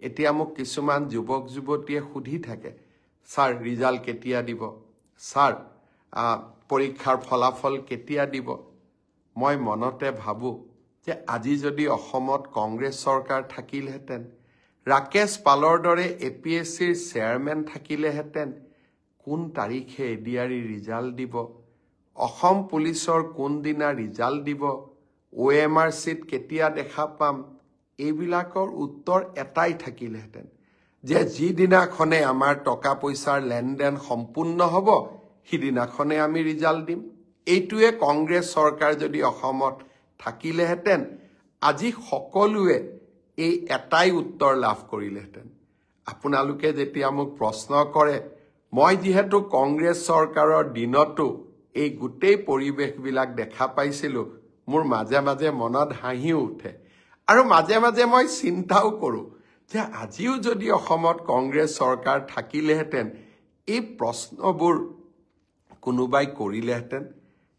এতিয়া মোক কিছুমান যুৱক যুৱতীয়ে সুধি থাকে স্যাৰ ৰিজাল্ট কেতিয়া দিব স্যাৰ পৰীক্ষাৰ ফলাফল কেতিয়া দিব মই মনতে ভাবো যে আজি যদি অসমত কংগ্ৰেছ চৰকাৰ থাকিলহেঁতেন ৰাকেশ পালৰ দৰে এপিএছচিৰ চেয়াৰমেন থাকিলেহেঁতেন কোন তাৰিখে এডিআৰই ৰিজাল্ট দিব অসম পুলিচৰ কোন দিনা ৰিজাল্ট দিব OMR চিট কেতিয়া দেখা পাম এইবিলাকৰ উত্তৰ এটাই থাকিলেহেঁতেন যে যিদিনাখনে আমাৰ টকা পইচাৰ লেনদেন সম্পূৰ্ণ হ'ব সিদিনাখনে আমি ৰিজাল্ট দিম এইটোৱে কংগ্ৰেছ চৰকাৰ যদি অসমত থাকিলেহেঁতেন আজি সকলোৱে এই এটাই উত্তৰ লাভ কৰিলেহেঁতেন আপোনালোকে যেতিয়া মোক প্ৰশ্ন কৰে মই যিহেতু কংগ্ৰেছ চৰকাৰৰ দিনতো এই গোটেই পৰিৱেশবিলাক দেখা পাইছিলো মোৰ মাজে মাজে মনত হাঁহি উঠে আৰু মাজে মাজে মই চিন্তাও কৰো যে আজিও যদি অসমত কংগ্ৰেছ চৰকাৰ থাকিলেহেঁতেন এই প্ৰশ্নবোৰ কোনোবাই কৰিলেহেঁতেন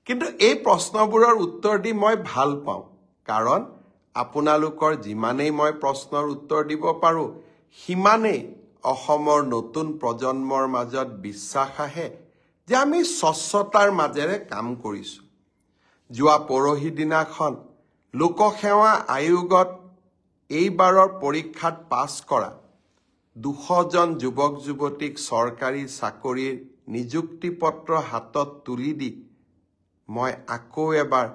কিন্তু এই প্ৰশ্নবোৰৰ উত্তৰ দি মই ভাল পাওঁ কাৰণ আপোনালোকৰ যিমানেই মই প্ৰশ্নৰ উত্তৰ দিব পাৰো সিমানেই অসমৰ নতুন প্ৰজন্মৰ মাজত বিশ্বাস আহে যে আমি স্বচ্ছতাৰ মাজেৰে কাম কৰিছো যোৱা পৰহি দিনাখন লোকসেৱা আয়োগত এইবাৰৰ পৰীক্ষাত পাছ কৰা 200 জন যুৱক যুৱতীক চৰকাৰী চাকৰিৰ নিযুক্তি পত্ৰ হাতত তুলি দি মই আকৌ এবাৰ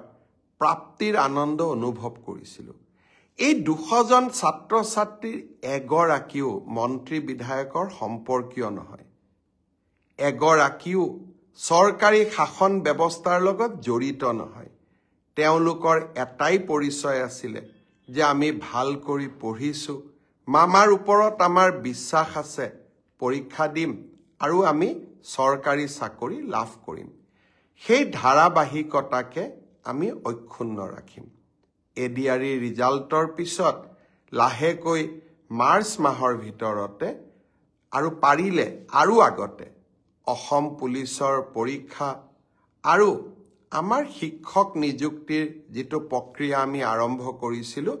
প্ৰাপ্তিৰ আনন্দ অনুভৱ কৰিছিলো এই 200 জন ছাত্ৰ ছাত্ৰীৰ এগৰাকীও মন্ত্ৰী বিধায়কৰ সম্পৰ্কীয় নহয় এগৰাকীও চৰকাৰী শাসন ব্যৱস্থাৰ লগত জড়িত নহয় তেওঁলোকৰ এটাই পৰিচয় আছিল যে আমি ভাল কৰি পঢ়িছো মামাৰ ওপৰত আমাৰ বিশ্বাস আছে পৰীক্ষা দিম আৰু আমি চৰকাৰী চাকৰি লাভ কৰিম সেই ধাৰাবাহিকতাকে আমি অক্ষুণ্ণ ৰাখিম এডিআৰই ৰিজাল্টৰ পিছত লাহেকৈ মাৰ্চ মাহৰ ভিতৰতে আৰু পাৰিলে আৰু আগতে অসম পুলিচৰ পৰীক্ষা আৰু আমাৰ শিক্ষক নিযুক্তিৰ যেটো প্ৰক্ৰিয়া আমি আৰম্ভ কৰিছিলো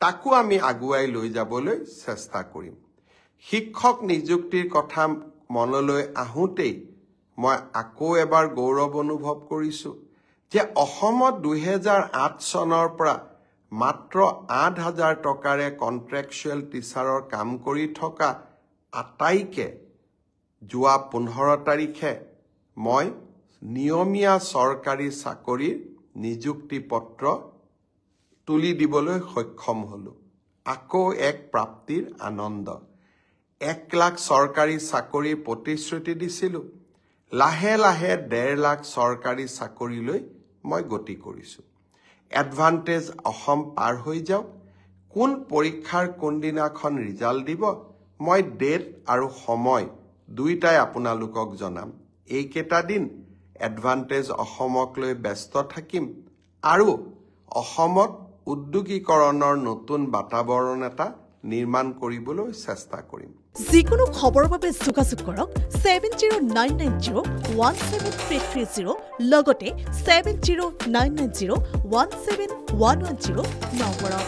তাকো আমি আগুৱাই লৈ যাবলৈ চেষ্টা কৰিম শিক্ষক নিযুক্তিৰ কথা মনলৈ আহুতেই মই আকৌ এবাৰ গৌৰৱ অনুভৱ কৰিছো যে অসমত 2008 চনৰ পৰা মাত্ৰ 8000 টকাৰে কন্ট্ৰাকচুৱেল টিচাৰৰ কাম কৰি থকা আটাইকে যোৱা 15 তাৰিখে মই নিয়মীয়া চৰকাৰী চাকৰিৰ নিযুক্তি পত্ৰ তুলি দিবলৈ সক্ষম হলো আকৌ এক প্ৰাপ্তিৰ আনন্দ 1 লাখ চৰকাৰী চাকৰিৰ প্ৰতিশ্ৰুতি দিছিলো লাহে লাহে 1.5 লাখ চৰকাৰী চাকৰিলৈ মই গতি কৰিছো এডভান্টেজ অসম পাৰ হৈ যাওক কোন পৰীক্ষাৰ কোন দিনাখন ৰিজাল্ট দিব মই ডেট আৰু সময় দুইটাই আপোনালোকক জনাম এই কেটা দিন এডভান্টেজ অসমক লৈ ব্যস্ত থাকিম আৰু অসমত উদ্যোগীকৰণৰ নতুন বাতাবৰণ এটা নিৰ্মাণ কৰিবলৈ চেষ্টা কৰিম যিকোনো খবৰৰ বাবে যোগাযোগ কৰক 7099017330 লগতে 7099017110 নম্বৰত